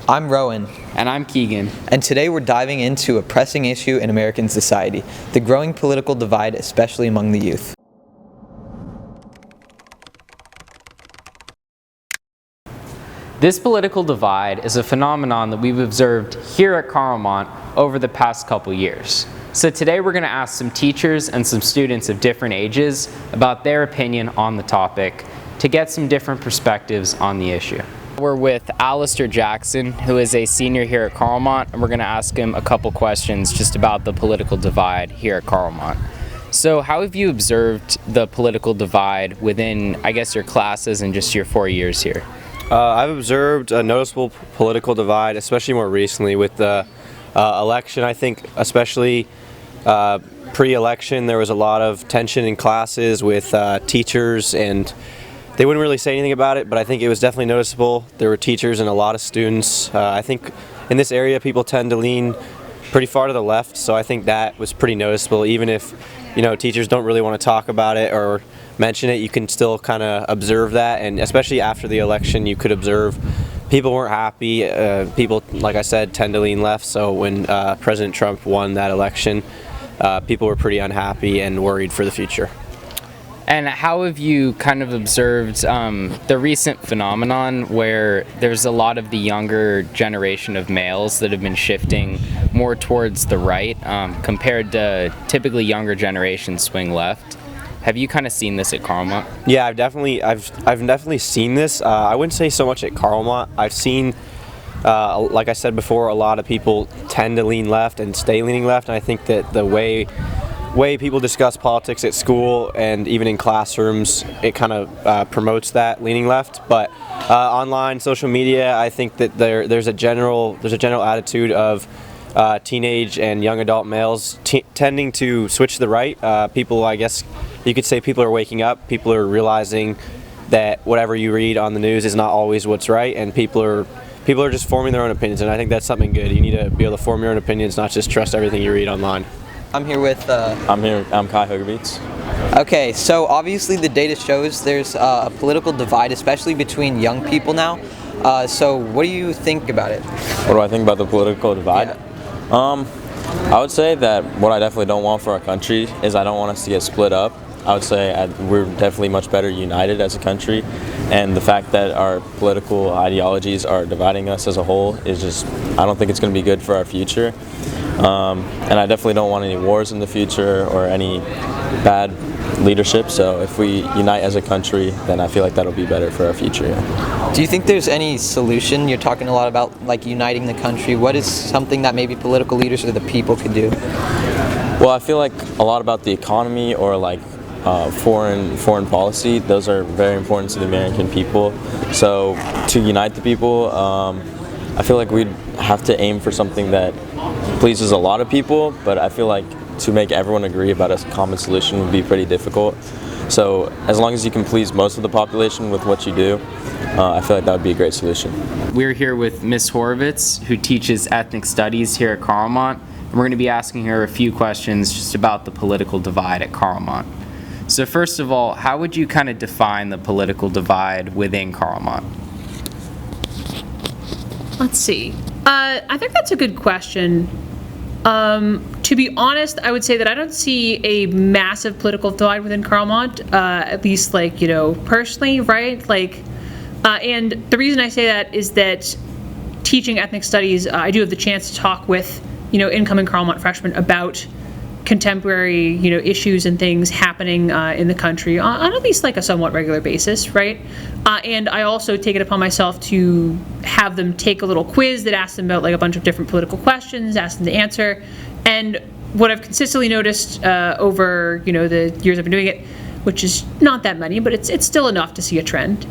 I'm Rowan. And I'm Keegan. And today we're diving into a pressing issue in American society, the growing political divide, especially among the youth. This political divide is a phenomenon that we've observed here at Carlmont over the past couple years. So today we're going to ask some teachers and some students of different ages about their opinion on the topic to get some different perspectives on the issue. We're with Alistair Jackson, who is a senior here at Carlmont, and we're going to ask him a couple questions just about the political divide here at Carlmont. So how have you observed the political divide within, I guess, your classes and just your 4 years here? I've observed a noticeable political divide, especially more recently with the election. I think especially pre-election there was a lot of tension in classes with teachers, and they wouldn't really say anything about it, but I think it was definitely noticeable. There were teachers and a lot of students. I think in this area people tend to lean pretty far to the left, so I think that was pretty noticeable. Even if, teachers don't really want to talk about it or mention it, you can still kind of observe that, and especially after the election you could observe people weren't happy. People, like I said, tend to lean left, so when President Trump won that election, people were pretty unhappy and worried for the future. And how have you kind of observed the recent phenomenon where there's a lot of the younger generation of males that have been shifting more towards the right compared to typically younger generations swing left? Have you kind of seen this at Carlmont? Yeah, I've definitely seen this. I wouldn't say so much at Carlmont. I've seen, like I said before, a lot of people tend to lean left and stay leaning left, and I think that the way people discuss politics at school and even in classrooms, it kind of promotes that leaning left. But online, social media, I think that there's a general attitude of teenage and young adult males tending to switch to the right. People, I guess you could say, people are waking up. People are realizing that whatever you read on the news is not always what's right, and people are just forming their own opinions. And I think that's something good. You need to be able to form your own opinions, not just trust everything you read online. I'm here with... I'm Kai Hogerbeats. Okay, so obviously the data shows there's a political divide, especially between young people now. So what do you think about it? What do I think about the political divide? Yeah. I would say that what I definitely don't want for our country is I don't want us to get split up. I would say we're definitely much better united as a country, and the fact that our political ideologies are dividing us as a whole is just, I don't think it's going to be good for our future. And I definitely don't want any wars in the future or any bad leadership, so if we unite as a country, then I feel like that'll be better for our future. Yeah. Do you think there's any solution? You're talking a lot about like uniting the country. What is something that maybe political leaders or the people could do? Well, I feel like a lot about the economy or like foreign policy, those are very important to the American people. So to unite the people, I feel like we'd have to aim for something that pleases a lot of people, but I feel like to make everyone agree about a common solution would be pretty difficult. So as long as you can please most of the population with what you do, I feel like that would be a great solution. We're here with Miss Horowitz, who teaches ethnic studies here at Carlmont, and we're going to be asking her a few questions just about the political divide at Carlmont. So first of all, how would you kind of define the political divide within Carlmont? Let's see. I think that's a good question. To be honest, I would say that I don't see a massive political divide within Carlmont, at least personally, right? And the reason I say that is that teaching ethnic studies, I do have the chance to talk with, incoming Carlmont freshmen about contemporary, issues and things happening in the country on at least a somewhat regular basis, right? And I also take it upon myself to have them take a little quiz that asks them about a bunch of different political questions, ask them to answer. And what I've consistently noticed over the years I've been doing it, which is not that many, but it's still enough to see a trend.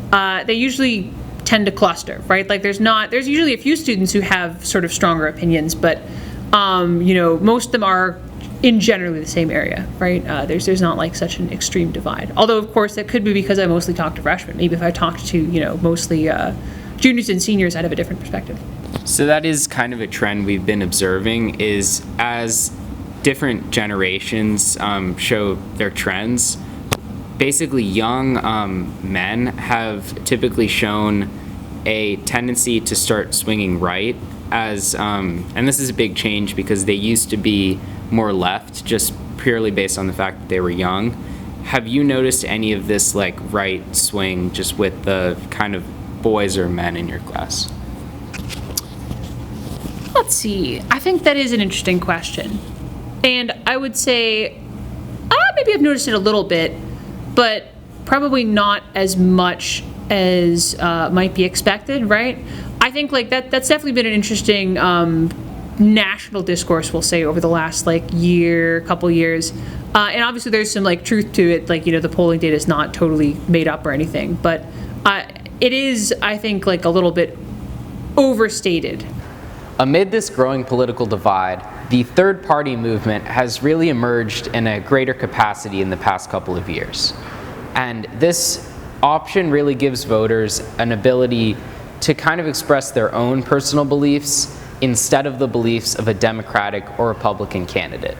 They usually tend to cluster, right? There's usually a few students who have sort of stronger opinions, but most of them are in generally the same area, right? There's not such an extreme divide. Although, of course, that could be because I mostly talk to freshmen. Maybe if I talked to, mostly juniors and seniors, I'd have a different perspective. So that is kind of a trend we've been observing, is as different generations show their trends, basically young men have typically shown a tendency to start swinging right as, and this is a big change because they used to be more left just purely based on the fact that they were young. Have you noticed any of this like right swing just with the kind of boys or men in your class? Let's see. I think that is an interesting question. And I would say, maybe I've noticed it a little bit, but probably not as much as might be expected, right? I think like that's definitely been an interesting national discourse, we'll say, over the last like couple years. And obviously there's some like truth to it, like, the polling data is not totally made up or anything, but it is, I think, like a little bit overstated. Amid this growing political divide, the third party movement has really emerged in a greater capacity in the past couple of years. And this option really gives voters an ability to kind of express their own personal beliefs instead of the beliefs of a Democratic or Republican candidate.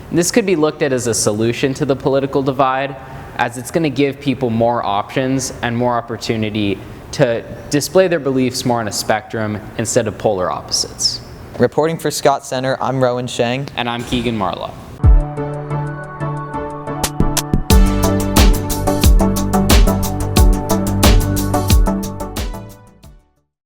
And this could be looked at as a solution to the political divide, as it's going to give people more options and more opportunity to display their beliefs more on a spectrum instead of polar opposites. Reporting for Scott Center, I'm Rowan Shang. And I'm Keegan Marlowe.